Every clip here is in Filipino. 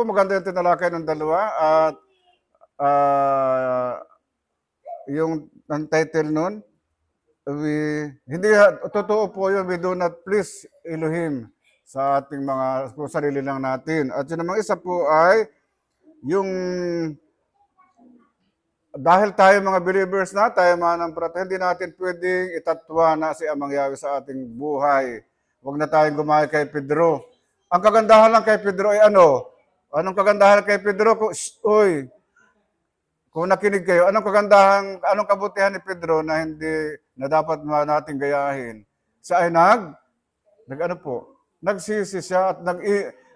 Maganda yung tinalakay ng dalawa at ah, yung ang title nun, hindi totoo po yun, we do not please Elohim sa ating mga sarili lang natin. At yun namang isa po ay yung dahil tayo mga believers na, tayo mga nampratay, hindi natin pwedeng itatwa na si Amang Yahweh sa ating buhay. Huwag na tayong gumaya kay Pedro. Ang kagandahan lang kay Pedro ay ano? Anong kagandahan kay Pedro? Uy, kung nakinig kayo, anong kagandahan, anong kabutihan ni Pedro na hindi, na dapat natin gayahin? Siya ay nag ano po, nagsisi siya at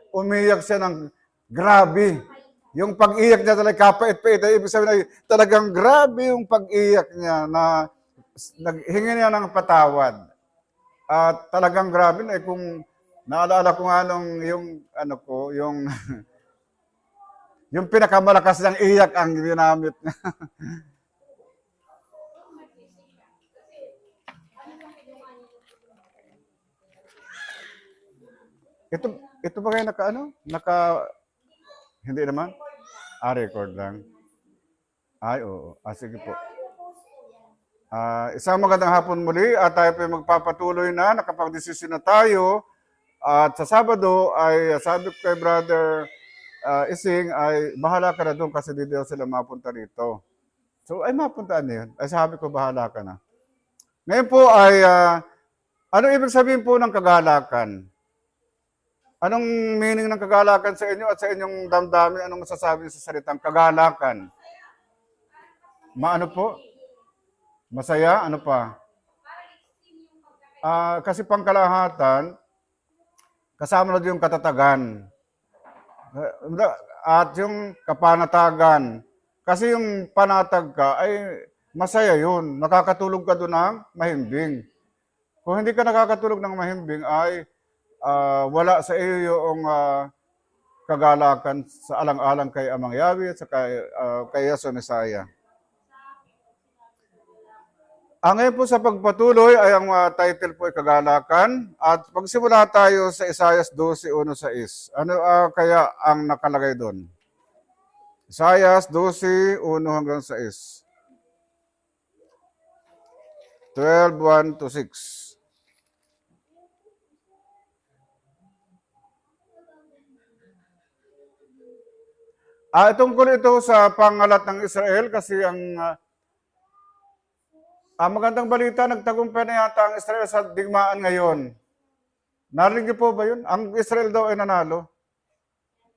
umiyak siya ng grabe. Yung pag-iyak niya talaga kapait-pait, ay ibig sabihin ay talagang grabe yung pag-iyak niya na naghingi niya ng patawad. At talagang grabe na kung naalala ko nga nung yung ano ko, yung yung pinakamalakas ng iyak ang ginamit niya. ito ba kayo hindi naman? Record lang. Ay, oo. Sige po. Isang magandang hapon muli at tayo po magpapatuloy na, nakapag-desisyon na tayo. At sa Sabado ay sabi ko kay Brother Ising ay bahala ka na doon kasi di daw sila mapunta rito. So ay mapuntaan na yun. Ay sabi ko bahala ka na. Ngayon po ay ano ibig sabihin po ng kagalakan? Anong meaning ng kagalakan sa inyo at sa inyong damdamin? Anong masasabi sa salitang kagalakan? Maano po? Masaya? Ano pa? Kasi pangkalahatan, kasama na yung katatagan. At yung kapanatagan. Kasi yung panatag ka ay masaya yun. Nakakatulog ka doon ng mahimbing. Kung hindi ka nakakatulog ng mahimbing ay wala sa iyo yung kagalakan sa alang-alang kay Amang Yahweh at kay Yesu Messiah. Ngayon po sa pagpatuloy ay ang title po ay Kagalakan. At pagsimula tayo sa Isaiah 12:1-6. Ano kaya ang nakalagay doon? Isaiah 12:1-6. 12:1-6. Tungkol ito sa pangalat ng Israel kasi ang magandang balita, nagtagumpay na yata ang Israel sa digmaan ngayon. Narinig niyo po ba yun? Ang Israel daw ay nanalo.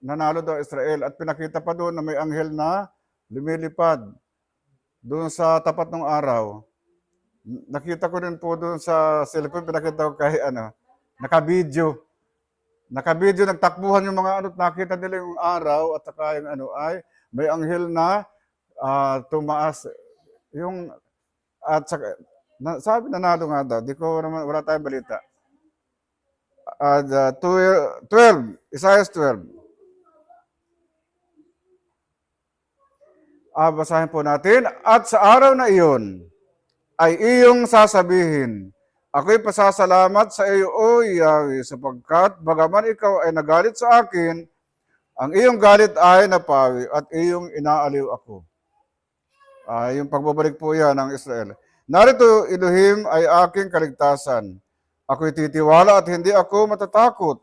Nanalo daw Israel at pinakita pa doon na may anghel na lumilipad doon sa tapat ng araw. Nakita ko rin po doon sa cellphone, pinakita ko kay naka-video. Naka-video, nagtakbuhan yung mga nakita nila yung araw at saka yung ay may anghel na tumaas. Yung at saka, sabi nanalo nga daw, di ko naman, wala tayong balita. 12, Isaiah 12. Basahin po natin. At sa araw na iyon, ay iyong sasabihin, ako'y pasasalamat sa iyo, O Yahweh, sapagkat bagaman ikaw ay nagalit sa akin, ang iyong galit ay napawi at iyong inaaliw ako. Yung pagbabalik po yan ng Israel. Narito, Elohim ay aking kaligtasan. Ako'y titiwala at hindi ako matatakot,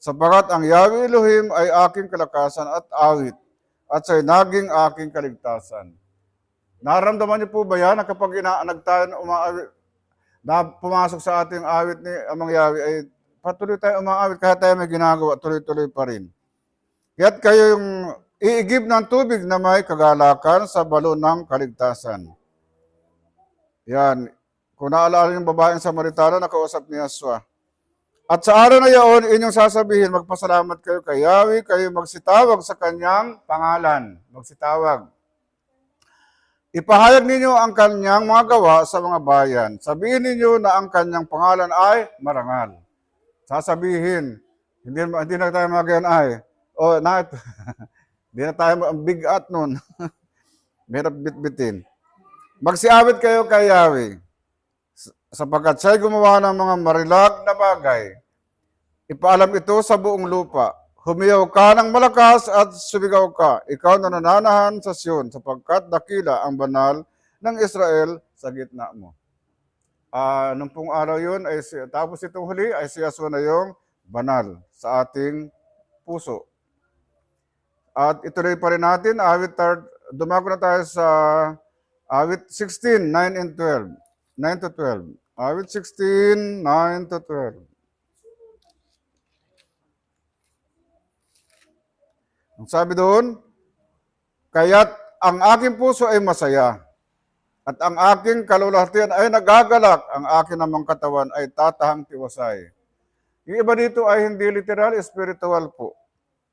sapagat ang Yahweh Elohim ay aking kalakasan at awit, at siya'y naging aking kaligtasan. Naramdaman niyo po ba yan na kapag tayo na pumasok sa ating awit ni Amang Yahweh, ay patuloy tayo umaawit kahit tayo may ginagawa, tuloy-tuloy pa rin. Kaya't kayo yung iigib ng tubig na may kagalakan sa balon ng kaligtasan. Yan. Kung naalala yung babaeng Samaritana, nakausap ni Yahshua. At sa araw na iyon, inyong sasabihin, magpasalamat kayo kay Yahweh, kayo magsitawag sa kanyang pangalan. Magsitawag. Ipahayag ninyo ang kanyang mga gawa sa mga bayan. Sabihin ninyo na ang kanyang pangalan ay marangal. Sasabihin, hindi na tayo magayon ay. Hindi na tayo bigat nun. Merap bitbitin. Magsiawit kayo kay Yahweh, sapagkat siya'y gumawa ng mga marilag na bagay. Ipaalam ito sa buong lupa. Humiyaw ka ng malakas at sumigaw ka, ikaw na nananahan sa Sion, sapagkat dakila ang banal ng Israel sa gitna mo. Nung pong araw yun, tapos itong huli, ay si Yahshua na yung banal sa ating puso. At ituloy pa rin natin, dumako na tayo sa awit 16, 9 and 12. 9 to 12. Awit 16, 9 to 12. Ang sabi doon, kaya't ang aking puso ay masaya, at ang aking kalulahatian ay nagagalak, ang aking namang katawan ay tatahang tiwasay. Yung iba dito ay hindi literal, spiritual po.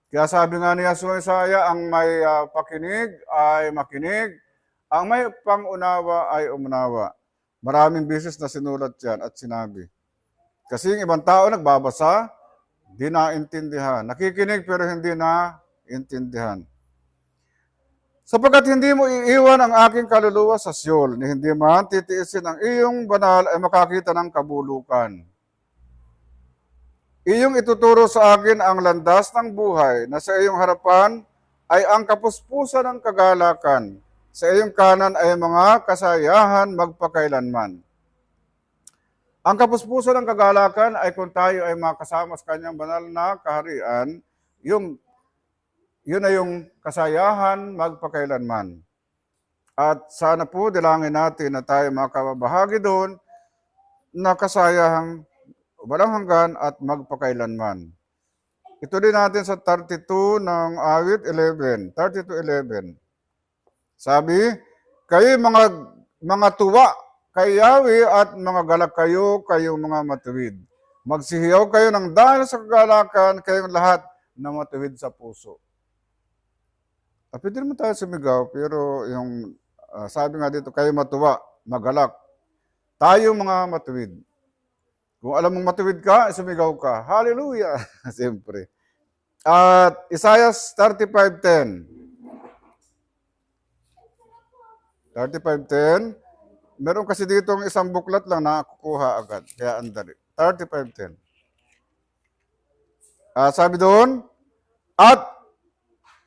Kaya sabi nga ni Yahshua Isaiah, ang may pakinig ay makinig, ang may pangunawa ay umunawa. Maraming beses na sinulat yan at sinabi. Kasi yung ibang tao nagbabasa, di naintindihan. Nakikinig pero hindi naintindihan. Sapagkat hindi mo iiwan ang aking kaluluwa sa Siol, ni hindi man titiisin ang iyong banal ay makakita ng kabulukan. Iyong ituturo sa akin ang landas ng buhay, na sa iyong harapan ay ang kapuspusan ng kagalakan. Sa iyong kanan ay mga kasayahan magpakailanman. Ang kapuspusan ng kagalakan ay kung tayo ay makasama sa kanyang banal na kaharian, yun na yung kasayahan magpakailanman. At sana po dilangin natin na tayo makabahagi doon na kasayahang walang hanggan at magpakailanman. Ito din natin sa 32 ng awit 11. 32:11. Sabi, kayo mga tuwa kay Yahweh at mga galak kayo, kayong mga matuwid. Magsihiyaw kayo ng dahil sa kagalakan, kayong lahat na matuwid sa puso. Pwede naman tayo sumigaw, pero yung sabi nga dito, kayo matuwa, magalak. Tayo mga matuwid. Kung alam mong matuwid ka, sumigaw ka. Hallelujah! Siyempre. At Isaiah 35:10. 35:10. Meron kasi dito isang buklat lang na kukuha agad. Kaya andali. 35:10. Sabi doon, at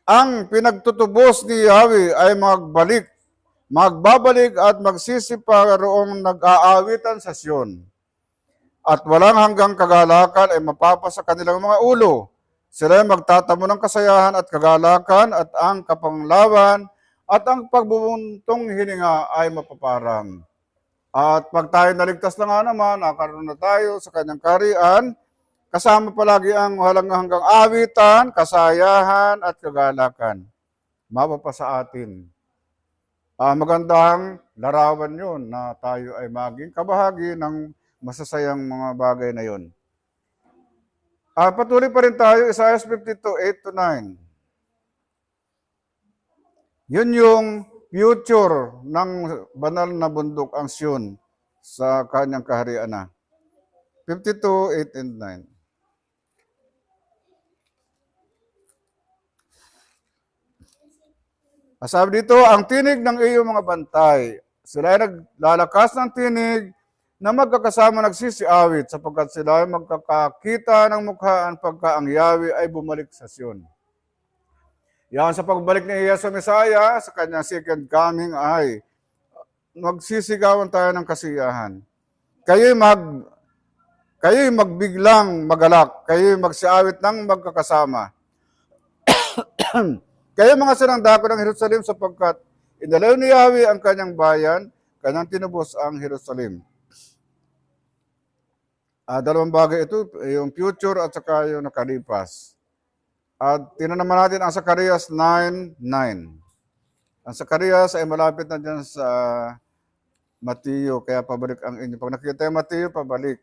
ang pinagtutubos ni Yahweh ay magbabalik at magsisipa roong nag-aawitan sa Sion. At walang hanggang kagalakan ay mapapa sa kanilang mga ulo. Sila ay magtatamo ng kasayahan at kagalakan at ang kapanglawan at ang pagbubuntong hininga ay mapaparang. At pag tayo naligtas na nga naman, nakaroon na tayo sa kanyang kaharian, kasama palagi ang walang hanggang awitan, kasayahan at kagalakan. Mapapa sa atin. Magandang larawan yun na tayo ay maging kabahagi ng masasayang mga bagay na yun. Patuloy pa rin tayo, Isaiah 52:8-9. Yun yung future ng banal na bundok, ang Sion, sa kanyang kaharian na. 52:8-9. Sabi dito, ang tinig ng iyong mga bantay. Sila ay naglalakas ng tinig na magkakasama nagsisiawit sapagkat sila ay magkakakita ng mukhaan pagka ang Yahweh ay bumalik sa Sion. Yan sa pagbalik ni Yahshua Messiah sa kanyang second coming ay magsisigawan tayo ng kasiyahan. Kayo'y magbiglang magalak, kayo'y magsiawit ng magkakasama. Kayo mga sinangdako ng Jerusalem sapagkat inalaw ni Yahweh ang kanyang bayan, kanyang tinubos ang Jerusalem. Dalawang bagay ito, yung future at saka yung nakalipas. At tingnan naman natin ang Zacarias 9:9. Ang Zacarias ay malapit na dyan sa Mateo, kaya pabalik ang inyo. Pag nakita yung Mateo, pabalik.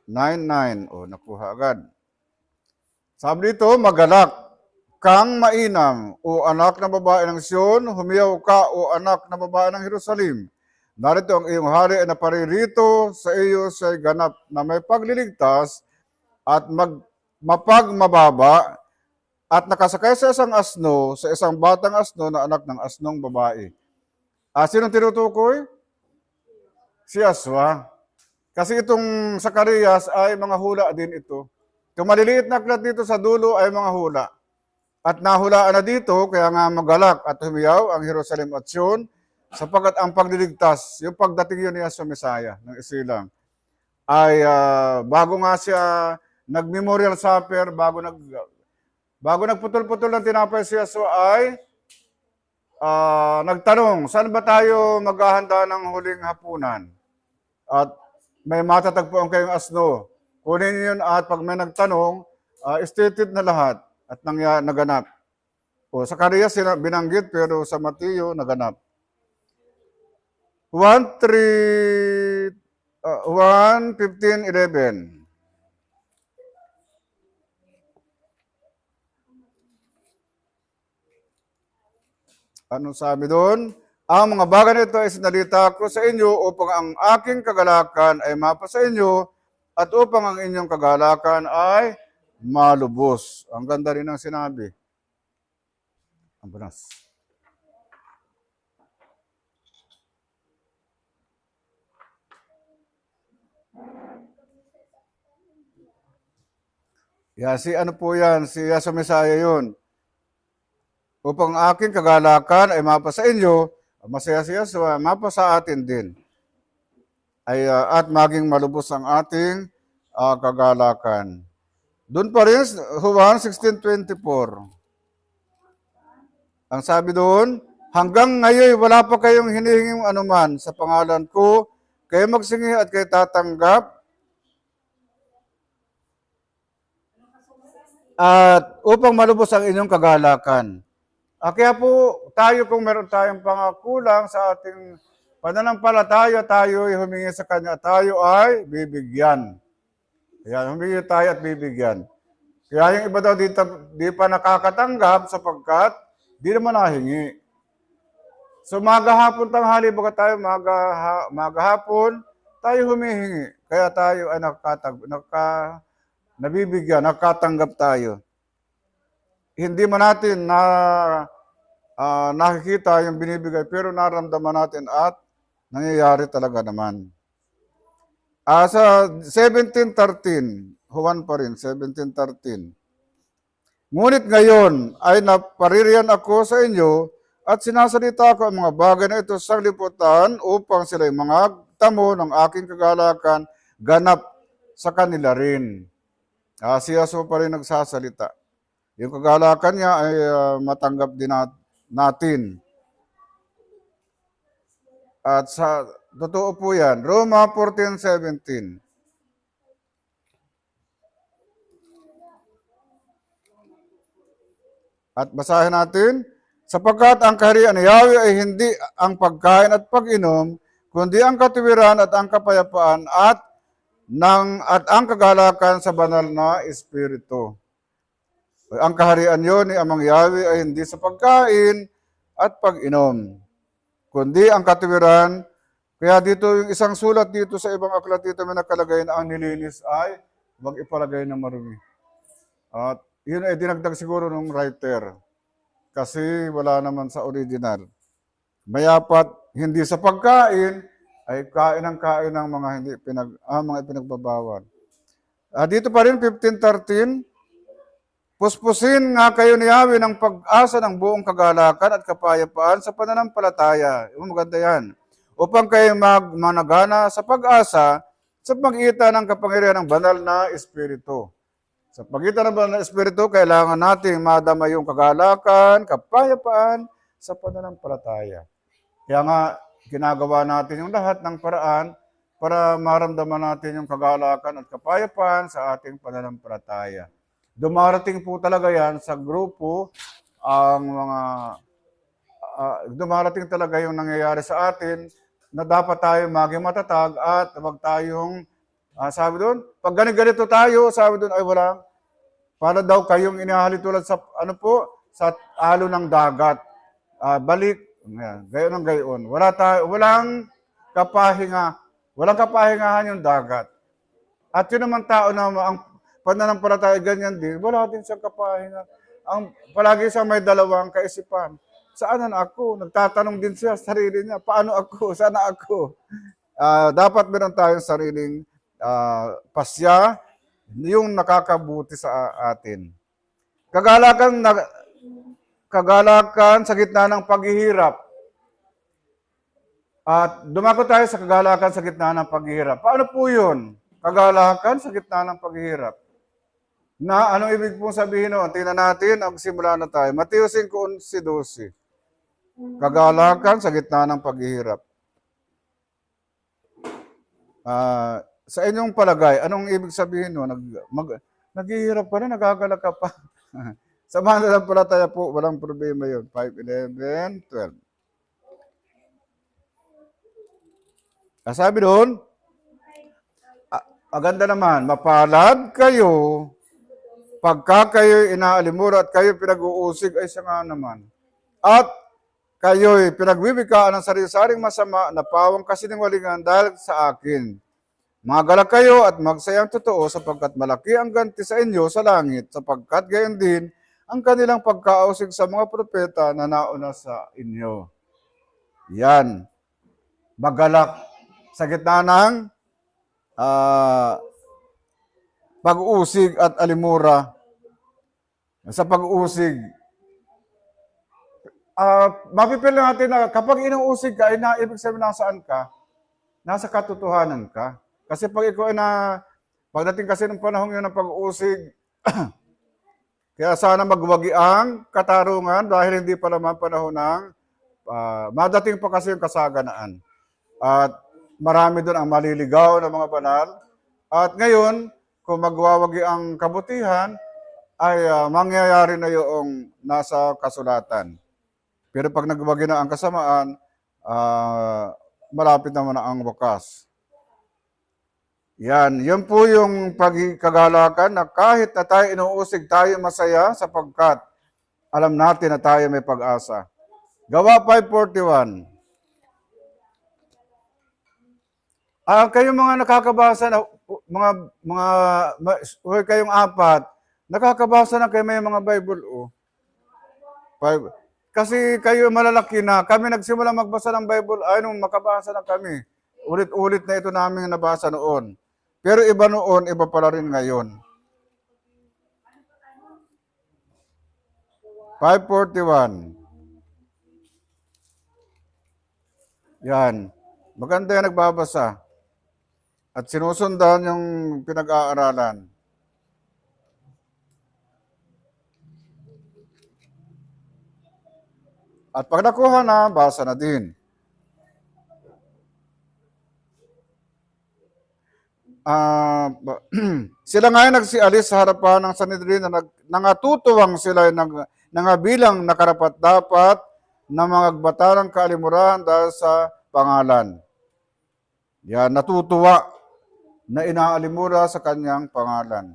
9:9. Nakuha agad. Sabi dito, magalak kang mainam, o anak na babae ng Sion, humiyaw ka, o anak na babae ng Jerusalem. Narito ang iyong hari ay naparirito sa iyo sa ganap na may pagliligtas at mapagmababa at nakasakay sa isang asno, sa isang batang asno na anak ng asnong babae. Sinong tinutukoy? Si Yahshua. Kasi itong Zacarias ay mga hula din ito. Kung maliliit na aklat dito sa dulo ay mga hula. At nahulaan na dito, kaya nga magalak at humiyaw ang Jerusalem at Sion, sapagkat ang pagliligtas, yung pagdating yun niya sa Mesaya ng isilang, ay bago nga siya nag-memorial supper, bago nagputol-putol ng tinapay si Yesu ay nagtanong, saan ba tayo maghahanda ng huling hapunan? At may matatagpuan kayong asno. Kunin yun at pag may nagtanong, stated na lahat at naganap. O, sa Sakarias binanggit pero sa Mateo naganap. 1:15-11. Anong sabi doon? Ang mga bagay nito ay sinalita ko sa inyo upang ang aking kagalakan ay mapa sa inyo at upang ang inyong kagalakan ay malubos. Ang ganda rin ng sinabi. Ang bunas. Si ano po yan? Si Yesu Mesaya yun. Upang aking kagalakan ay mapa sa inyo, masaya si Yesu, mapa sa atin din. At maging malubos ang ating kagalakan. Doon pa rin, Juan 16:24. Ang sabi doon, hanggang ngayon wala pa kayong hinihinging anuman sa pangalan ko, kayo magsingi at kayo tatanggap. At upang malubos ang inyong kagalakan. Kaya po tayo kung meron tayong pangakulang sa ating pananampalataya, tayo ay humingi sa Kanya, tayo ay bibigyan. Kaya humingi tayo at bibigyan. Kaya yung iba daw di pa nakakatanggap sapagkat di naman nahingi. So magahapon tanghali, baga tayo magahapon, tayo humihingi. Kaya tayo ay nabibigyan, nakatanggap tayo. Hindi man natin nakikita yung binibigay, pero naramdaman natin at nangyayari talaga naman. Sa 17:13, Juan pa rin, 17:13. Ngunit ngayon ay napaririyan ako sa inyo at sinasalita ko ang mga bagay na ito sa liputan upang sila'y mga tamo ng aking kagalakan ganap sa kanila rin. Si Yesu pa rin nagsasalita. Yung kagalakan niya ay matanggap din natin. At sa totoo po yan, Roma 14:17. At basahin natin, sapagkat ang kaharian ni Yahweh ay hindi ang pagkain at pag-inom, kundi ang katuwiran at ang kapayapaan at ang kagalakan sa banal na Espiritu. Ang kaharian yun ni Amang Yahweh ay hindi sa pagkain at pag-inom, kundi ang katuwiran. Kaya dito yung isang sulat dito sa ibang aklat dito may nakalagay na ang nilinis ay wag ipalagay na marumi. At yun ay dinagdag siguro ng writer kasi wala naman sa original. Mayapat hindi sa pagkain ay kain ng mga mga pinagbabawal. Dito pa rin 15:13. Puspusin nga kayo ni Yahweh ng pag-asa ng buong kagalakan at kapayapaan sa pananampalataya. Maganda yan. Upang kayo managana sa pag-asa sa pagitan ng kapangyarihan ng banal na Espiritu. Sa pagitan ng banal na Espiritu, kailangan natin madama yung kagalakan, kapayapaan sa pananampalataya. Kaya nga, ginagawa natin yung lahat ng paraan para maramdaman natin yung kagalakan at kapayapaan sa ating pananampalataya. Dumarating po talaga yan sa grupo, dumarating talaga yung nangyayari sa atin na dapat tayo maging matatag at wag tayong, sabi doon, pag ganito tayo, sabi doon ay walang, para daw kayong inahali tulad sa, sa alo ng dagat. Balik, gayon ang gayon. Walang kapahingahan yung dagat. At yun naman tao na ang pananampalataya ganyan din, wala din siyang kapahinga. Palagi siyang may dalawang kaisipan. Saan na ako? Nagtatanong din siya sa sarili niya, paano ako? Sana ako? Dapat meron tayong sariling pasya, yung nakakabuti sa atin. Kagalakan, kagalakan sa gitna ng paghihirap. At dumako tayo sa kagalakan sa gitna ng paghihirap. Paano po yun? Kagalakan sa gitna ng paghihirap. Na anong ibig pong sabihin noon? Tingnan natin, simula na tayo. Mateo 5:11-12. Kagalakan sa gitna ng paghihirap. Sa inyong palagay, anong ibig sabihin no? Naghihirap ka na, nagagalak ka pa. Sa mananampalataya po, walang problema yun. 5:11-12. Sabi doon, maganda naman, mapalad kayo pagka kayo inaalimura at kayo pinag-uusig, ay siya nga naman. At kayo'y pinagbibikaan ng sari-saring masama na pawang kasinungalingan dahil sa akin. Magagalak kayo at magsayang totoo sapagkat malaki ang ganti sa inyo sa langit, sapagkat gayon din ang kanilang pagkausig sa mga propeta na nauna sa inyo. Yan. Magalak sa gitna ng pag-uusig at alimura. Sa pag-uusig, mapipil natin na kapag inuusig ka, ay naibig sabihin nasaan ka? Nasa katotohanan ka. Kasi pag ikaw ay pagdating kasi ng panahon yun ng pag-uusig, kaya sana magwagi ang katarungan dahil hindi pa naman panahon ng madating pa kasi yung kasaganaan. At marami doon ang maliligaw ng mga banal. At ngayon, kung magwawagi ang kabutihan, ay mangyayari na yung nasa kasulatan. Pero pag nagwagi na ang kasamaan, malapit naman na ang wakas. Yan, yun po yung pagkagalakan na kahit na tayo inuusig, tayo masaya sapagkat alam natin na tayo may pag-asa. Gawa 5:41. Kayong mga nakakabasa na kayong apat, nakakabasa na kayo may mga Bible Kasi kayo malalaki na, kami nagsimula magbasa ng Bible, ay nung makabasa na kami. Ulit-ulit na ito namin nabasa noon. Pero iba noon, iba pala rin ngayon. 5:41. Yan. Maganda yan nagbabasa. At sinusundan yung pinag-aaralan. At pag nakuha na, basa na din. Sila ngayon nagsialis sa harapan ng Sanhedrin na nangatutuwang sila nangabilang na karapat-dapat na mga agbata ng kaalimuran dahil sa pangalan. Yan, natutuwa na inaalimura sa kanyang pangalan.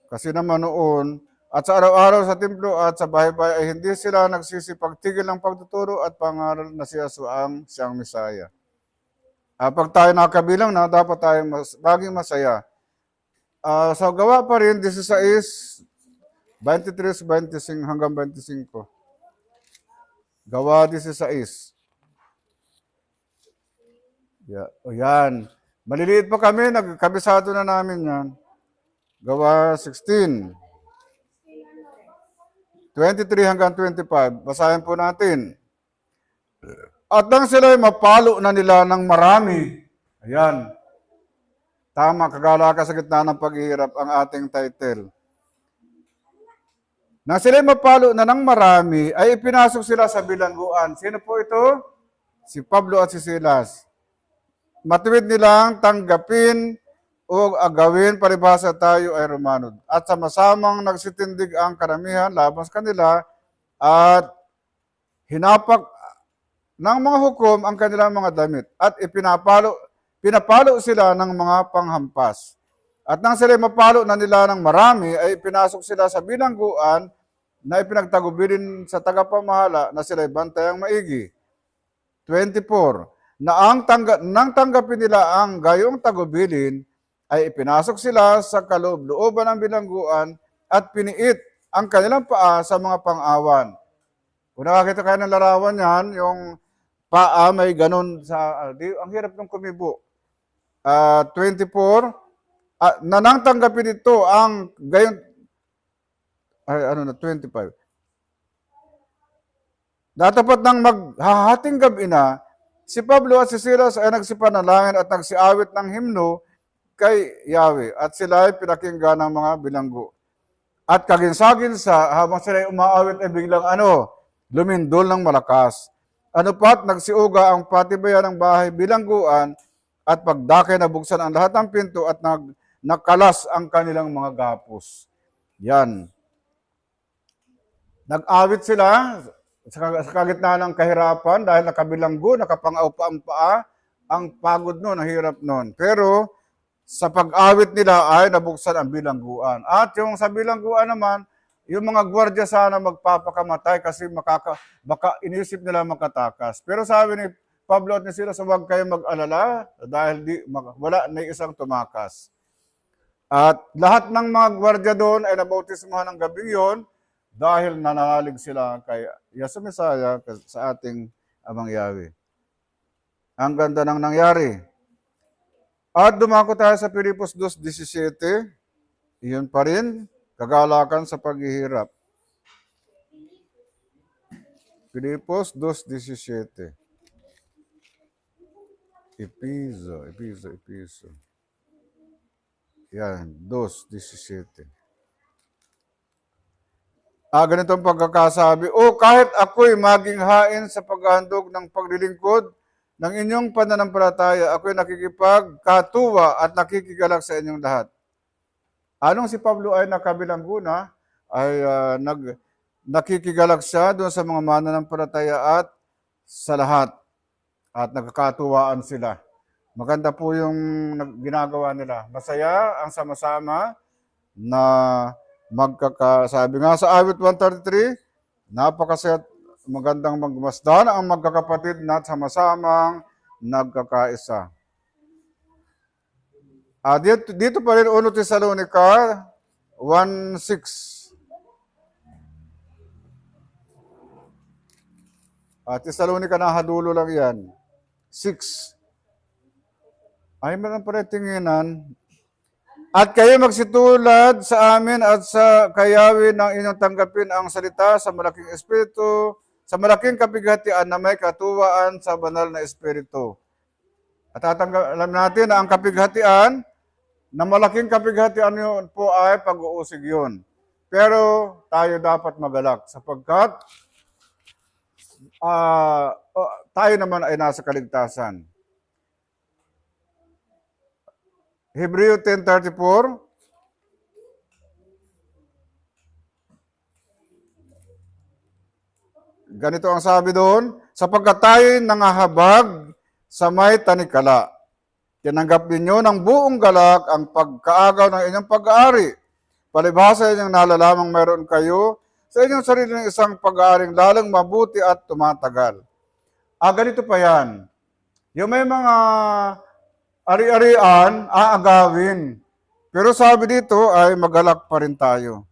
Kasi naman noon, at sa araw-araw sa templo at sa bahay-bahay ay hindi sila nagsisipagtigil ng pagtuturo at pangaral na si Yesu ang siyang Misaya. Pag tayo nakabilang na, dapat tayo laging masaya. Sa gawa pa rin, 16, 23, 25 hanggang 25. Gawa 16. Yan. Maliliit pa kami, nagkabisado na namin yan. Gawa 16. 23 hanggang 25. Basahin po natin. At nang sila'y mapalo na nila ng marami. Ayan. Tama, kagalakan sa gitna ng paghihirap ang ating title. Nang sila'y mapalo na ng marami, ay ipinasok sila sa bilangguan. Sino po ito? Si Pablo at si Silas. Matuwid nilang tanggapin o agawin, paribasa tayo ay Romano. At sa masamang nagsitindig ang karamihan laban sa kanila at hinapak ng mga hukom ang kanilang mga damit at pinapalo sila ng mga panghampas. At nang sila mapalo na nila ng marami, ay pinasok sila sa bilangguan na ipinagtagubilin sa tagapamahala na sila'y bantayang maigi. 24. Nang tanggapin nila ang gayong tagubilin, ay ipinasok sila sa kaloob-looban ng bilangguan at piniit ang kanilang paa sa mga pang-awan. Kung nakakita kayo ng larawan yan, yung paa may ganun ang hirap ng kumibo. 24, na nang tanggapin ito ang gayon, 25. Natapat ng maghahating gabi na, si Pablo at si Silas ay nagsipanalangin at nagsiawit ng himno kay Yahweh at sila ay pinakinggan ng mga bilanggo. At kaginsa-ginsa habang sila ay umaawit ay biglang lumindol ng malakas. Pat nagsiuga ang patibayan ng bahay bilangguan at pagdakay nabuksan ang lahat ng pinto at nakalas ang kanilang mga gapos. Yan. Nag-awit sila sa kagitnaan ng kahirapan dahil nakabilanggo, nakapangaw pa ang paa, ang pagod nun, ang hirap nun. Pero sa pag-awit nila ay nabuksan ang bilangguan. At yung sa bilangguan naman, yung mga gwardiya sana magpapakamatay kasi baka inisip nila makatakas. Pero sabi ni Pablo at ni Silas, huwag kayong mag-alala dahil wala na isang tumakas. At lahat ng mga gwardiya doon ay nabautismuhan ng gabi yon dahil nananalig sila kay Yesu Mesaya sa ating Amang Yahweh. Ang ganda ng nangyari. At dumako tayo sa Filipos 2:17. Iyon pa rin, kagalakan sa paghihirap. Filipos 2:17. Episo. Yan, 2:17. Ganito ang pagkakasabi, kahit ako'y maging hain sa paghahandog ng paglilingkod ng inyong pananampalataya, ako'y nakikipagkatuwa at nakikigalak sa inyong lahat. Anong si Pablo ay nakabilanggo na, ay nakikigalak siya doon sa mga mananampalataya at sa lahat. At nagkakatuwaan sila. Maganda po yung ginagawa nila. Masaya ang sama-sama na magkakasabi nga sa awit 133, napakasaya, magandang magmasdan ang magkakapatid na sama-samang nagkakaisa. Dito pa rin 1 Tesalonica 1:6. Tesalonica na hadulo lang yan. 6. Ay, meron pa rin tinginan. At kayo magsitulad sa amin at sa kayawi ng inyong tanggapin ang salita sa malaking espiritu, sa malaking kapighatian na may katuwaan sa banal na espiritu. At alam natin na ang kapighatian, na malaking kapighatian yun po ay pag-uusig yun. Pero tayo dapat magalak sapagkat tayo naman ay nasa kaligtasan. Hebreo 10:34. Ganito ang sabi doon, sapagkat tayo'y nangahabag sa may tanikala. Tinanggap ninyo ng buong galak ang pagkaagaw ng inyong pag-aari. Palibhasa inyong nalalamang mayroon kayo sa inyong sarili ng isang pag-aaring lalong mabuti at tumatagal. Ganito pa yan. Yung may mga ari-arian, aagawin. Pero sabi dito ay magalak pa rin tayo.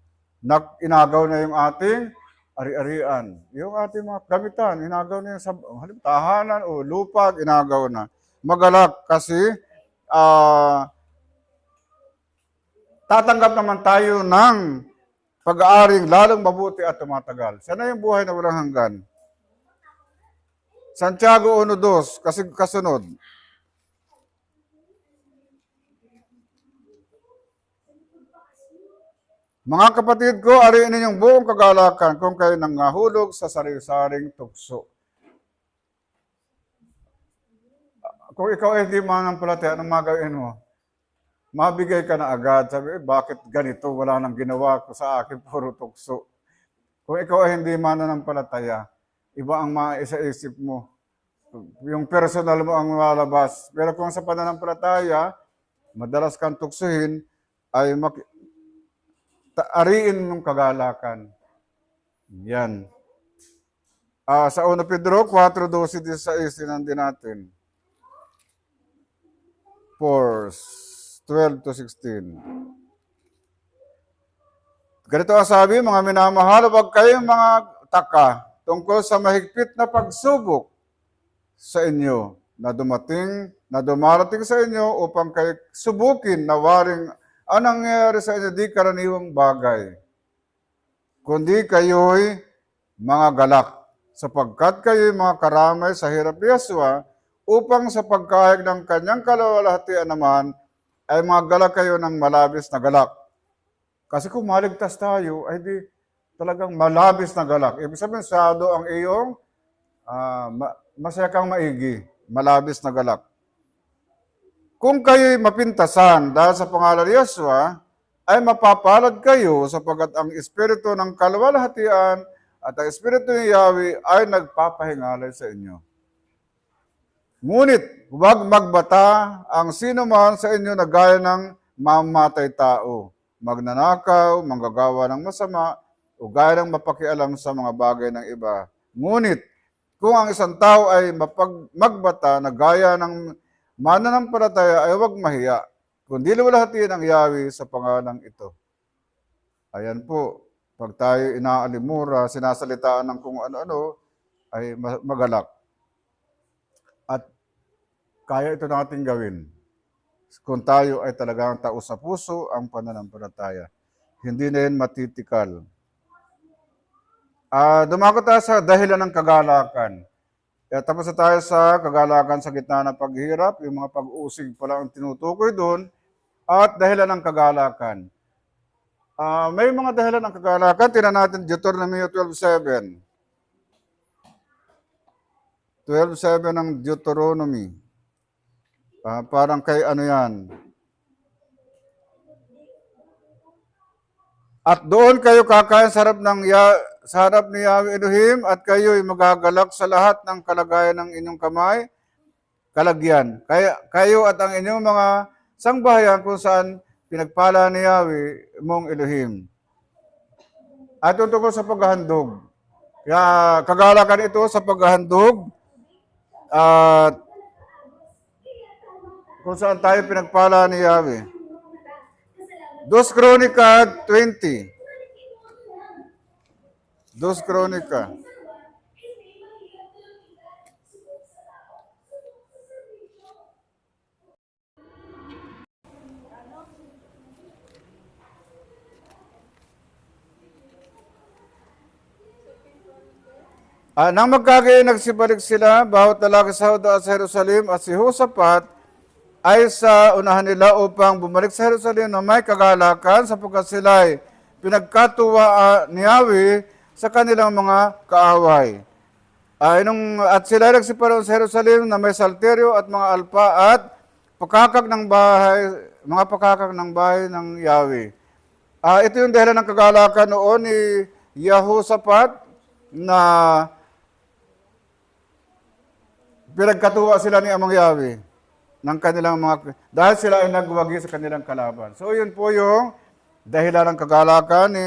Inagaw na yung ating ari-arian. Yung ating mga gamitan, inagaw na yung tahanan o lupa, inagaw na. Magalak kasi tatanggap naman tayo ng pag-aaring lalong mabuti at tumatagal. Sana yung buhay na walang hanggan. Santiago 1:2, kasi kasunod. Mga kapatid ko, ariin ninyong buong kagalakan kung kayo nangahulog sa sari-saring tukso. Kung ikaw ay di mananampalataya, anong magawin mo? Mabigay ka na agad. Sabi, bakit ganito? Wala nang ginawa ko sa akin, puro tukso. Kung ikaw ay hindi mananampalataya, iba ang maisa-isip mo. Yung personal mo ang lalabas. Pero kung sa pananampalataya, madalas kang tuksuhin, ay ariin mong kagalakan. Yan. Sa 1 Pedro 4:12-16, tinandin natin. 4:12-16. Ganito ang sabi, mga minamahal, huwag kayong mga taka tungkol sa mahigpit na pagsubok sa inyo. na dumarating sa inyo upang kayo subukin na waring anong nangyayari sa inyo di karaniwang bagay, kundi kayo'y mga galak, sapagkat kayo'y mga karamay sa hirap ni Yesua, upang sa pagkahayag ng kanyang kalawalhatian naman, ay mga galak kayo ng malabis na galak. Kasi kung maligtas tayo, ay di talagang malabis na galak. Ibig sabihin, sado ang iyong masaya kang maigi, malabis na galak. Kung kayo'y mapintasan dahil sa pangalan ni Yesua, ay mapapalad kayo sapagkat ang Espiritu ng kaluwalhatian at ang Espiritu ni Yahweh ay nagpapahingalay sa inyo. Ngunit, huwag magbata ang sino man sa inyo na gaya ng mamatay tao, magnanakaw, manggagawa ng masama, o gaya ng mapakialam sa mga bagay ng iba. Ngunit, kung ang isang tao ay magbata na gaya ng mananampalataya ay huwag mahiya, kundi luwalhatiin ang Yahweh sa pangalang ito. Ayan po, pag tayo inaalimura, sinasalitaan ng kung ano-ano, ay magalak. At kaya ito natin gawin kung tayo ay talagang taos sa puso ang pananampalataya. Hindi na yan matitikal. Dumako tayo sa dahilan ng kagalakan. Tapos na tayo sa kagalakan sa gitna ng paghihirap, yung mga pag-usig pala ang tinutukoy doon, at dahilan ng kagalakan. May mga dahilan ng kagalakan, tinan natin Deuteronomy 12:7. 12:7 ng Deuteronomy. Parang kay ano yan. At doon kayo kakain sa harap ni Yahweh Elohim at kayo'y magagalak sa lahat ng kalagayan ng inyong kamay, kalagyan. Kayo at ang inyong mga sangbahayan kung saan pinagpala ni Yahweh mong Elohim. At tungkol sa paghahandog. Kaya kagalakan ito sa paghahandog at kung saan tayo pinagpala ni Yahweh. 2 Kronika 20. 2 Kronika. Nang magkagayon nagsibalik sila, bawat lalaki sa Huda at sa Jerusalem at si Josaphat ay sa unahan nila upang bumalik sa Jerusalem na may kagalakan sapagkat sila ay pinagkatuwa ni Yahweh sa kanilang mga kaaway. At sila nagsiparoon sa Jerusalem na may salteryo at mga alpa at mga pakakak ng bahay ng Yahweh. Ito yung dahilan ng kagalakan noon ni Jehoshaphat na pinagkatuwa sila ni Amang Yahweh ng kanilang dahil sila ay nagwagi sa kanilang kalaban. So yun po yung dahilan ng kagalakan ni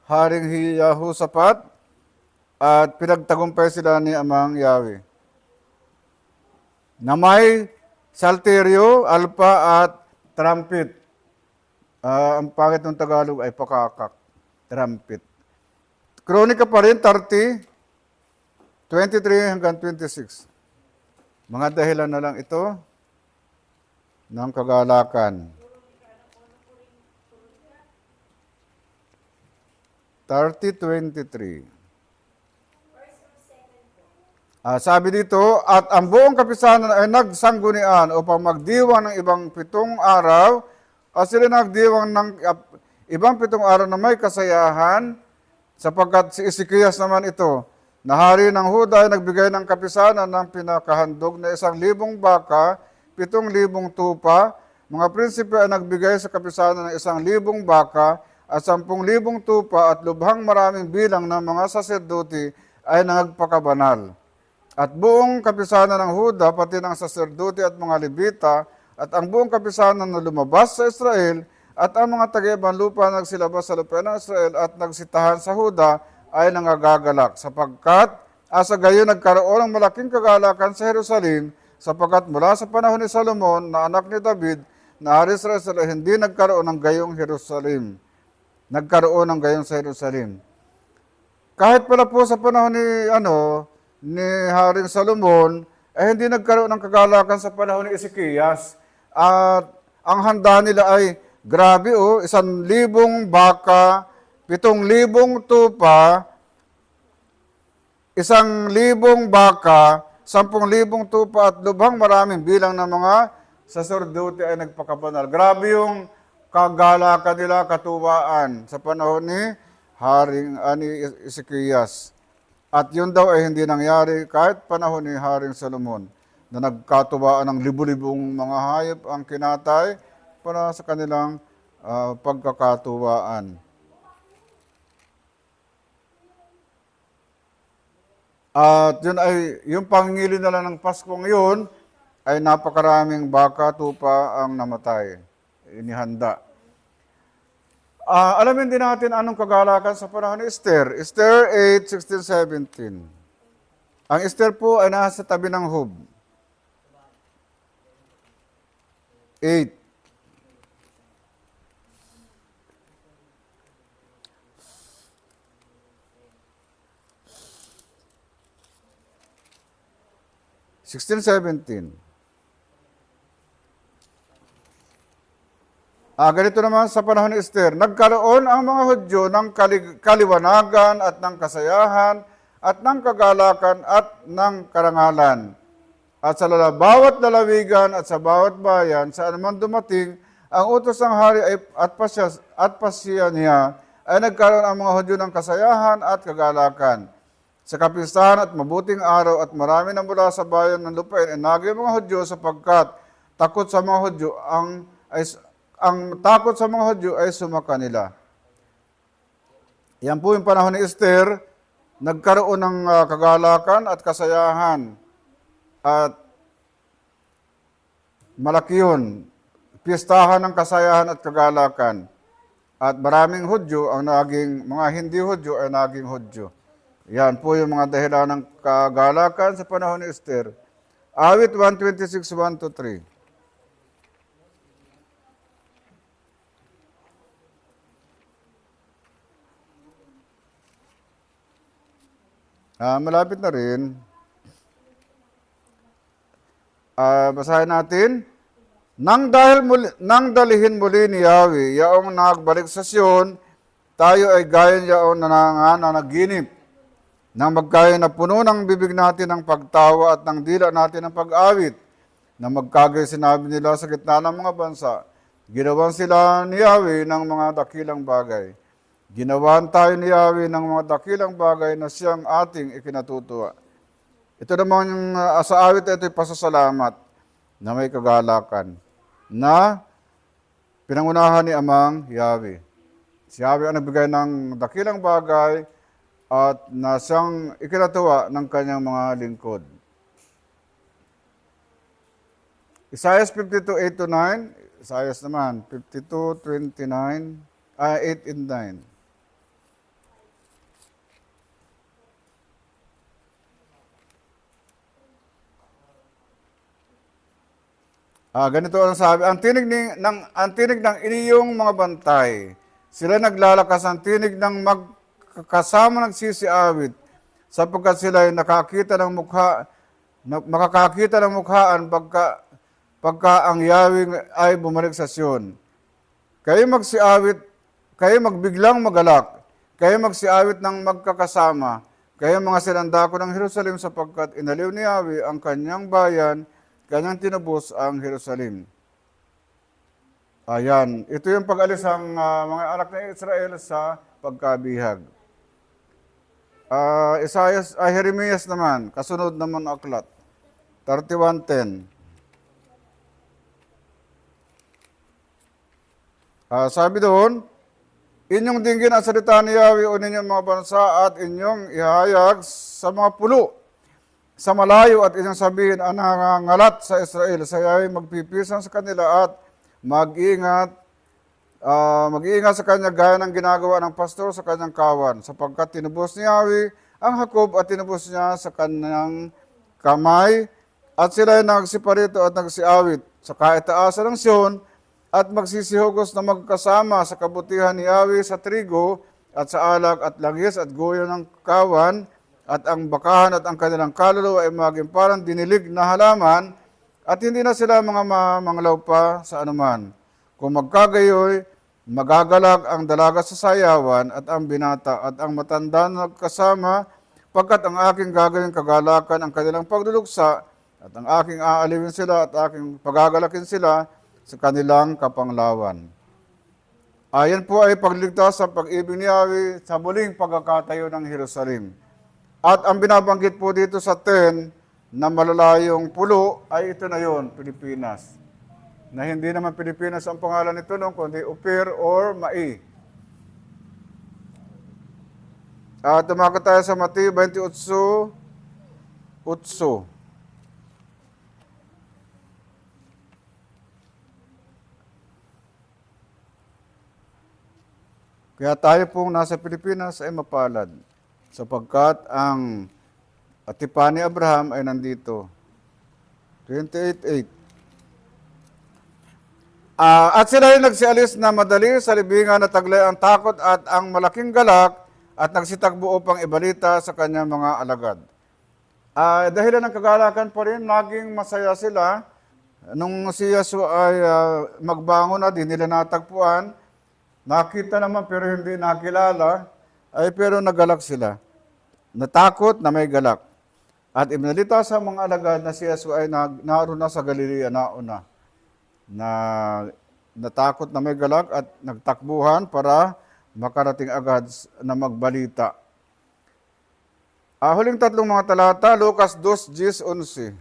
Haring Jehoshaphat at pinagtagumpay sila ni Amang Yahweh. Na may salteryo, alpa at trumpet. Ang pangit ng Tagalog ay pakakak, trumpet. Kronika pa rin, 30, 23 hanggang 26. Mga dahilan na lang ito ng kagalakan. 30:23. Sabi dito, at ang buong kapisanan ay nagsanggunian upang magdiwang ng ibang 7 araw, at sila nagdiwang ng ibang 7 araw na may kasayahan, sapagkat si Ezekias naman ito, na hari ng Huda ay nagbigay ng kapisanan ng pinakahandog na 1,000 baka, 7,000 tupa, mga prinsipe ay nagbigay sa kapisanan ng 1,000 baka, at 10,000 tupa at lubhang maraming bilang ng mga saserdote ay nagpakabanal. At buong kapisanan ng Huda, pati ng saserdote at mga Levita, at ang buong kapisanan na lumabas sa Israel, at ang mga taga-ibang lupa nagsilabas sa lupa ng Israel at nagsitahan sa Huda ay nangagagalak, sapagkat sa gayon nagkaroon ng malaking kagalakan sa Jerusalem, sapagkat mula sa panahon ni Solomon na anak ni David, na hari sa Israel, hindi nagkaroon ng gayong Jerusalem. Nagkaroon ng gayong sa Jerusalem. Kahit pala po sa panahon ni Haring Solomon, ay hindi nagkaroon ng kagalakan sa panahon ni Ezekias. At ang handa nila ay, grabe 1,000 baka, 7,000 tupa, 1,000 baka, 10,000 tupa at lubhang maraming bilang ng mga saserdote ay nagpakabanal. Grabe yung kagalakan nila, katuwaan sa panahon ni ni Ezekias. At yun daw ay hindi nangyari kahit panahon ni Haring Solomon na nagkatuwaan ng libu-libong mga hayop ang kinatay para sa kanilang pagkakatuwaan. At yun ay, yung pangingili nila ng Paskong yun, ay napakaraming baka, tupa ang namatay, inihanda. Alamin din natin anong kagalakan sa panahon ni Esther. Esther 8:16-17. Ang Esther po ay nasa tabi ng Hub. 8. (16, 17). Ganito naman sa panahon ni Esther, nagkaroon ang mga Hudyo ng kaliwanagan at ng kasayahan at ng kagalakan at ng karangalan. At sa bawat lalawigan at sa bawat bayan, saan man dumating, ang utos ng hari at pasya niya ay nagkaroon ang mga Hudyo ng kasayahan at kagalakan. Sa kapistahan at mabuting araw at marami na mula sa bayan ng lupain ay naging mga Hudyo sapagkat takot sa mga Hudyo ang takot sa mga Hudyo ay sumaka nila. Yan po yung panahon ni Esther, nagkaroon ng kagalakan at kasayahan. At malaki yun, pistahan ng kasayahan at kagalakan. At maraming Hudyo ang naging, mga hindi Hudyo ay naging Hudyo. Yan po yung mga dahilan ng kagalakan sa panahon ni Esther. Awit 126, 1-3. Malapit na rin. Basahin natin. Nang dalihin muli ni Yahweh, yaong nagbalik sa Sion, tayo ay gaya yaong nananaginip. Nang magkaya na puno ng bibig natin ng pagtawa at ng dila natin ng pag-awit, na magkagay sinabi nila sa gitna ng mga bansa, ginawan sila ni Yahweh ng mga dakilang bagay. Ginawan tayo ni Yahweh ng mga dakilang bagay na siyang ating ikinatutuwa. Ito naman yung sa awit, ito yung pasasalamat na may kagalakan na pinangunahan ni Amang Yahweh. Si Yahweh ang nagbigay ng dakilang bagay at na siyang ikinatuwa ng kanyang mga lingkod. Isaiah 52, 8-9. Isaiah naman, 52, 29, 8 and 9. Ganito ang sabi, ang tinig ng iniyong mga bantay, sila naglalakas ang tinig ng magkasama nagsisiawit, sapagkat sila ay makakakita ng mukhaan pagka ang Yahweh ay bumalik sa Sion. Kayo magbiglang magalak, kayo magsiawit ng magkakasama, kayo mga sinandako ng Jerusalem sapagkat inaliw ni Yahweh ang kanyang bayan, kanyang tinubos ang Jerusalem. Ayan, ito yung pag-alis ng mga anak ng Israel sa pagkabihag. Jeremias naman, kasunod naman aklat, 31:10. Sabi doon, inyong dinggin ang salita ni Yahweh o ninyong mga bansa at inyong ihayag sa mga pulo sa malayo at inyong sabihin ang nangangalat sa Israel. Sa Yahweh magpipisan sa kanila at mag-iingat sa kanya gaya ng ginagawa ng pastor sa kanyang kawan, sapagkat tinubos ni Yahweh ang Jacob at tinubos niya sa kanyang kamay at sila ay nagsiparito at nagsiawit sa kaitaasan ng Sion at magsisihugos na magkasama sa kabutihan ni Yahweh sa trigo at sa alak at langis at goyo ng kawan at ang bakahan at ang kanilang kaluluwa ay maging parang dinilig na halaman at hindi na sila mga manglaw pa sa anuman. Kung magkagayoy, magagalak ang dalaga sa sayawan at ang binata at ang matanda na nagkasama, pagkat ang aking gagawin kagalakan ang kanilang pagluluksa at ang aking aalawin sila at aking pagagalakin sila sa kanilang kapanglawan. Ayan po ay pagligtas sa pag-ibig ni Yahweh sa muling pagkakatayo ng Jerusalem. At ang binabanggit po dito sa 10 na malalayong pulo ay ito na yon, Pilipinas. Na hindi naman Pilipinas ang pangalan nito noon, kundi Upir or Mai. At tumakot tayo sa Mateo 28:8. Kaya tayo pong nasa Pilipinas ay mapalad sapagkat ang atipan ni Abraham ay nandito. 28:8. At sila ay nagsialis na madali sa libingan na taglay ang takot at ang malaking galak at nagsitagbo upang ibalita sa kanyang mga alagad. Dahilan ng kagalakan pa rin, naging masaya sila. Nung si Yesu ay magbangon na, di nila natagpuan, nakita naman pero hindi nakilala, ay pero nagalak sila. Natakot na may galak. At ibinalita sa mga alagad na si Yesu ay naroon na sa Galilea nauna. Na natakot na may galak at nagtakbuhan para makarating agad na magbalita. Huling tatlong mga talata, Lucas 2:10-11.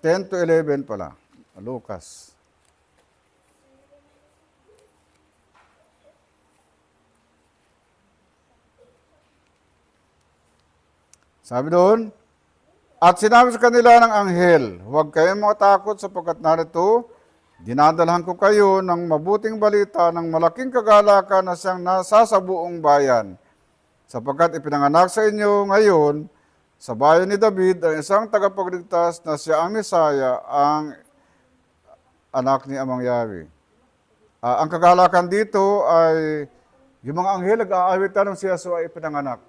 10-11 pala, Lucas. Sabi doon, at sinabi sa kanila ng anghel, huwag kayong matakot sapagkat narito, dinadalhan ko kayo ng mabuting balita ng malaking kagalakan na siyang nasa sa buong bayan. Sapagkat ipinanganak sa inyo ngayon, sa bayan ni David, ang isang tagapagligtas na siya ang Mesaya, ang anak ni Amang Yahweh. Ang kagalakan dito ay yung mga anghel nag-aawitan ng si Yesu ay ipinanganak.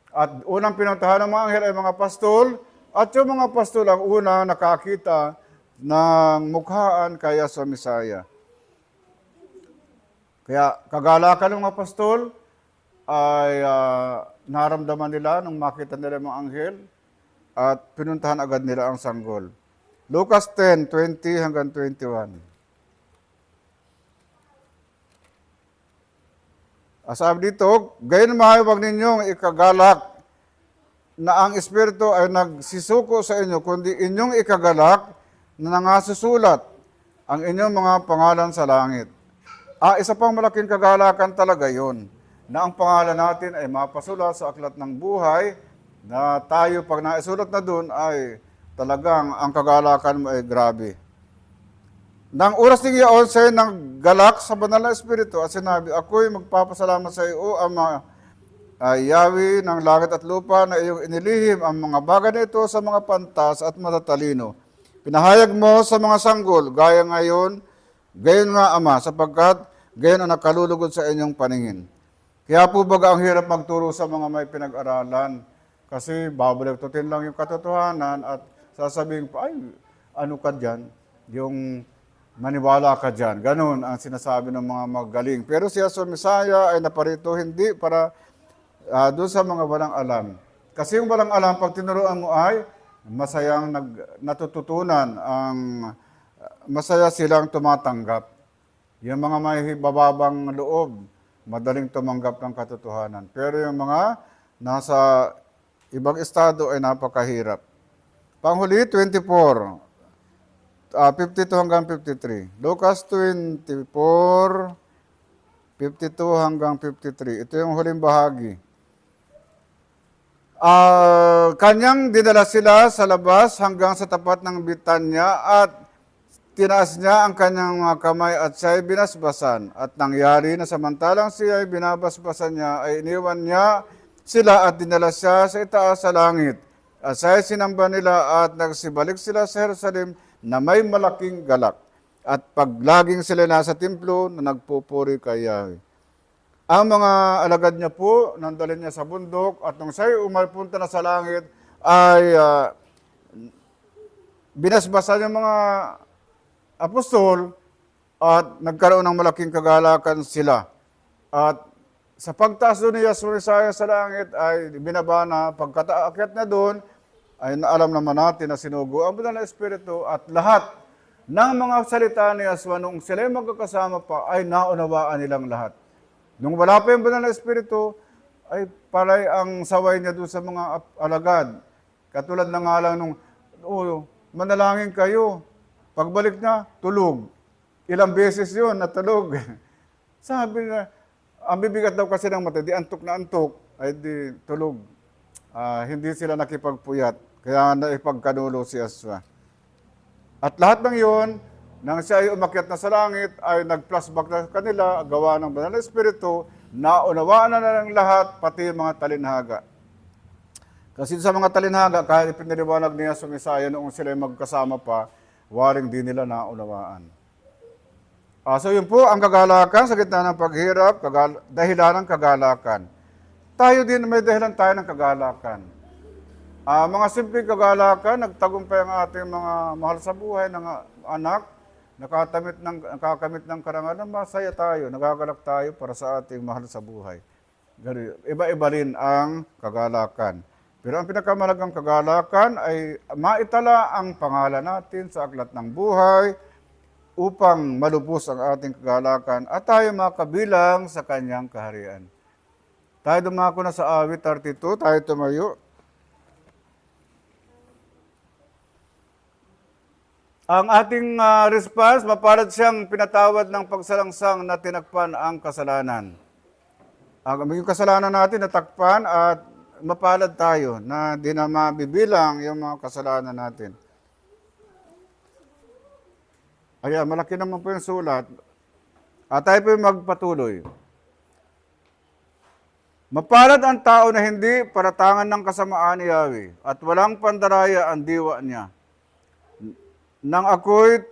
At unang pinuntahan ng mga anghel ay mga pastol, at yung mga pastol ang una nakakita ng mukhaan kay Yesu Mesaya. Kaya kagalakan ng mga pastol ay naramdaman nila nung makita nila mga anghel at pinuntahan agad nila ang sanggol. Lucas 10:20-21. Sabi dito, gayon mahayag ninyong ikagalak na ang Espiritu ay nagsisuko sa inyo, kundi inyong ikagalak na nangasusulat ang inyong mga pangalan sa langit. Isa pang malaking kagalakan talaga yon, na ang pangalan natin ay mapasulat sa aklat ng buhay, na tayo pag naisulat na doon ay talagang ang kagalakan mo ay grabe. Nang oras ng iyon sa'yo ng galak sa banal na Espiritu at sinabi, ako'y magpapasalamat sa iyo, O Ama, Yahweh ng langit at lupa, na iyong inilihim ang mga bagay na ito sa mga pantas at matatalino. Pinahayag mo sa mga sanggol, gaya ngayon, gayon nga Ama, sapagkat gayon ang nakalulugod sa inyong paningin. Kaya po baga ang hirap magturo sa mga may pinag-aralan, kasi babalagtutin lang yung katotohanan at sasabihin pa, ay, ano ka dyan? Yung maniwala ka dyan. Ganun ang sinasabi ng mga magaling. Pero si Yesu Mesaya ay naparito hindi para doon sa mga walang alam. Kasi yung walang alam, pag tinuruan mo ay masayang natututunan, masaya silang tumatanggap. Yung mga may bababang loob, madaling tumanggap ng katotohanan. Pero yung mga nasa ibang estado ay napakahirap. Panghuli, 24, 52-53. Lucas 24, 52-53. Ito yung huling bahagi. Kanyang dinala sila sa labas hanggang sa tapat ng Bitanya at tinaas niya ang kanyang mga kamay at siya'y binasbasan. At nangyari na samantalang siya'y binabasbasan niya, ay iniwan niya sila at dinala siya sa itaas sa langit. At siya'y sinamba nila at nagsibalik sila sa Jerusalem na may malaking galak. At paglaging sila nasa templo na nagpupuri kay Yahweh. Ang mga alagad niya po, nandalin niya sa bundok at nung siya'y umapunta na sa langit, ay binasbasan yung mga apostol at nagkaroon ng malaking kagalakan sila. At sa pagtaas doon ni Yahshua sa langit ay binaba na, pagkataakyat na doon, ay naalam naman natin na sinugo ang banal na Espiritu at lahat ng mga salita ni Yahshua nung sila magkakasama pa ay naunawaan nilang lahat. Nung wala pa yung banal na Espiritu, ay palay ang saway niya doon sa mga alagad. Katulad na nga lang nung, manalangin kayo. Pagbalik na, tulog. Ilang beses yun, natulog. Sabi na, ang bibigat daw kasi ng mata, di antok na antok, ay di tulog. Hindi sila nakipagpuyat, kaya naipagkanulo si Yahshua. At lahat ng yun, nang siya ay umakyat na sa langit, ay nag-flashback na kanila, gawa ng banal na Espiritu, naunawaan na ng lahat, pati yung mga talinhaga. Kasi sa mga talinhaga, kahit ipinaliwanag niya sa Misaya noong sila magkasama pa, waring di nila naunawaan. So yun po ang kagalakan sa gitna ng paghirap, dahilan ng kagalakan. Tayo din, may dahilan tayo ng kagalakan. Mga simpleng kagalakan, nagtagumpay ang ating mga mahal sa buhay ng anak, nakakamit ng karangalan, masaya tayo, nagagalak tayo para sa ating mahal sa buhay. Iba-iba rin ang kagalakan. Pero ang pinakamalagang kagalakan ay maitala ang pangalan natin sa aklat ng buhay upang malubos ang ating kagalakan at tayo makabilang sa kanyang kaharian. Tayo dumako na sa awit 32, tayo tumayo. Ang ating response, mapalad siyang pinatawad ng pagsalangsang na tinakpan ang kasalanan. Yung kasalanan natin natakpan at mapalad tayo na di na mabibilang yung mga kasalanan natin. Ayan, malaki naman po yung sulat. At tayo po yung magpatuloy. Mapalad ang tao na hindi paratangan ng kasamaan ni Yahweh at walang pandaraya ang diwa niya. Nang ako'y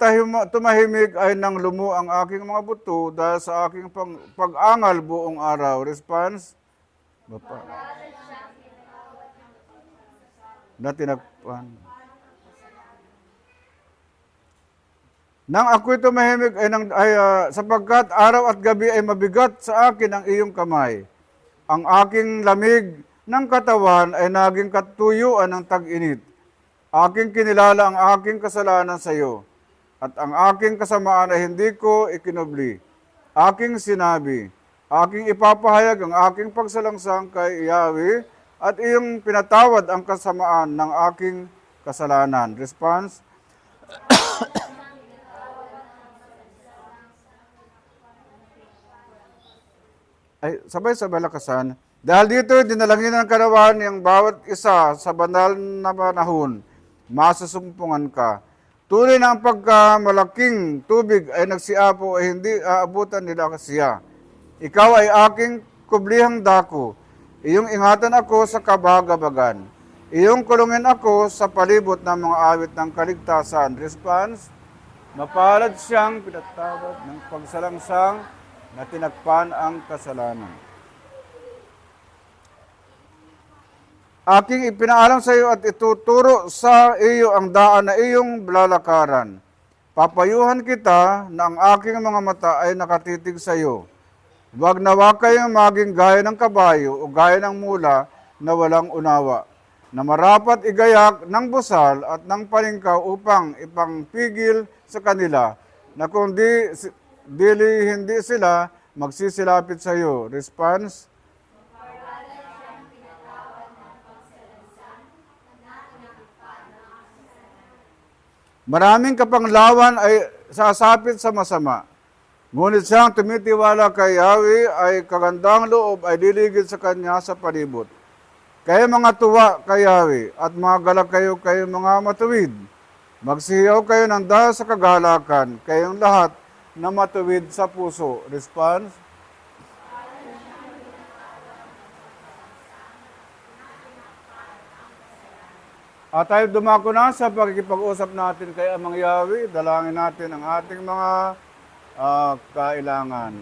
tumahimik ay nang lumu ang aking mga buto dahil sa aking pag-angal buong araw. Response? Na tinakpan. Nang ako'y tumahimik sapagkat araw at gabi ay mabigat sa akin ang iyong kamay. Ang aking lamig ng katawan ay naging katuyuan ng tag-init. Aking kinilala ang aking kasalanan sa iyo, at ang aking kasamaan ay hindi ko ikinubli. Aking sinabi, aking ipapahayag ang aking pagsalangsang kay Yahweh, at iyong pinatawad ang kasamaan ng aking kasalanan. Response? Ay, sabay-sabay lakasan. Dahil dito, dinalangin ng karawan ng bawat isa sa banal na panahon. Masusumpungan ka. Tunay na ang pagkamalaking tubig ay nagsiapo ay hindi aabutan nila siya. Ikaw ay aking kublihang dako. Iyong ingatan ako sa kabagabagan. Iyong kulungin ako sa palibot ng mga awit ng kaligtasan. Response? Mapalad siyang pinatawad ng pagsalangsang na tinakpan ang kasalanan. Aking ipinaalam sa iyo at ituturo sa iyo ang daan na iyong lalakaran. Papayuhan kita na ang aking mga mata ay nakatitig sa iyo. Huwag nawa kayong maging gaya ng kabayo o gaya ng mula na walang unawa, na marapat igayak ng busal at ng paningkaw upang ipangpigil sa kanila, na kung hindi sila magsisilapit sa iyo. Response? Maraming kapanglawan ay sasapit sa masama. Ngunit siyang tumitiwala kay Yahweh ay kagandang loob ay liligid sa kanya sa palibot. Kayo mga tuwa kay Yahweh at mga galak kayo mga matuwid. Magsiyaw kayo ng dahil sa kagalakan, kayong lahat na matuwid sa puso. Response? At tayo dumako na sa pagkikipag-usap natin kay Amang Yahweh. Dalangin natin ang ating mga kailangan.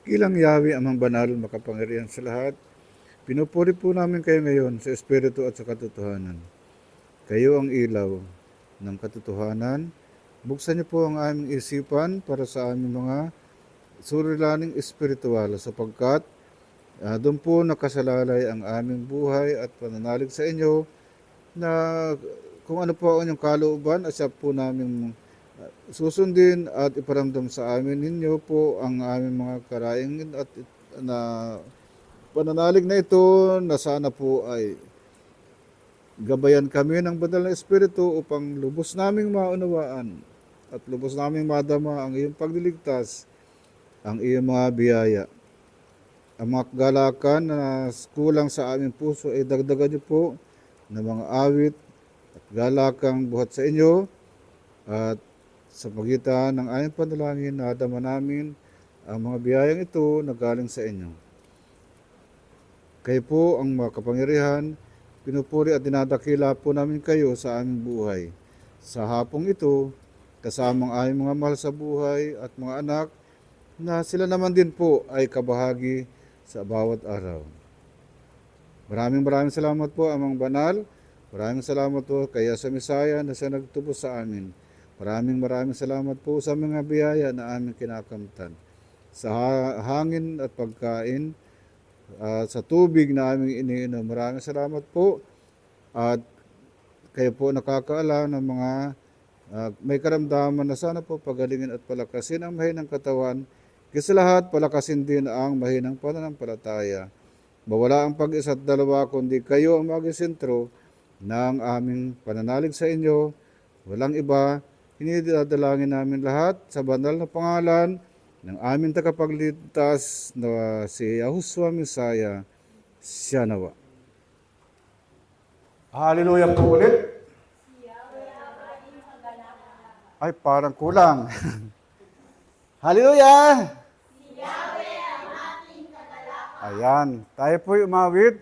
Dakilang Yahweh, amang banal, makapangyarihan sa lahat, pinupuri po namin kayo ngayon sa Espiritu at sa katotohanan. Kayo ang ilaw ng katotohanan. Buksan niyo po ang aming isipan para sa aming mga suliraning espiritual sapagkat doon po nakasalalay ang aming buhay at pananalig sa inyo na kung ano po ang inyong kalooban at siya po namin susundin at iparamdam sa amin ninyo po ang aming mga karaing at na pananalig na ito na sana po ay gabayan kami ng banal na Espiritu upang lubos naming maunawaan at lubos naming madama ang iyong pagliligtas, ang iyong mga biyaya. Ang mga kagalakan na kulang sa aming puso ay dagdagan niyo po ng mga awit at galakang buhat sa inyo at sa pagitan ng aming panalangin nadama namin ang mga biyayang ito na galing sa inyo. Kayo po ang makapangyarihan, pinupuri at dinadakila po namin kayo sa aming buhay. Sa hapong ito, kasamang aming mga mahal sa buhay at mga anak na sila naman din po ay kabahagi sa bawat araw. Maraming salamat po, Amang Banal. Maraming salamat po kaya sa Misaya na siya nagtubos sa amin. Maraming salamat po sa mga biyaya na aming kinakamtan. Sa hangin at pagkain, sa tubig na aming iniinom. Maraming salamat po. At kayo po nakakaalam ng mga may karamdaman na sana po pagalingin at palakasin ang mahinang katawan. Kasi lahat palakasin din ang mahinang pananampalataya. Mawala ang pag-isa at dalawa kundi kayo ang maging sentro ng aming pananalig sa inyo. Walang iba. Hinidadalangin namin lahat sa banal na pangalan ng aming tagapagligtas na si Yahushua Mesaya, siya nawa. Hallelujah po ulit. Ay, parang kulang. Hallelujah! Ayan, tayo po'y umawit.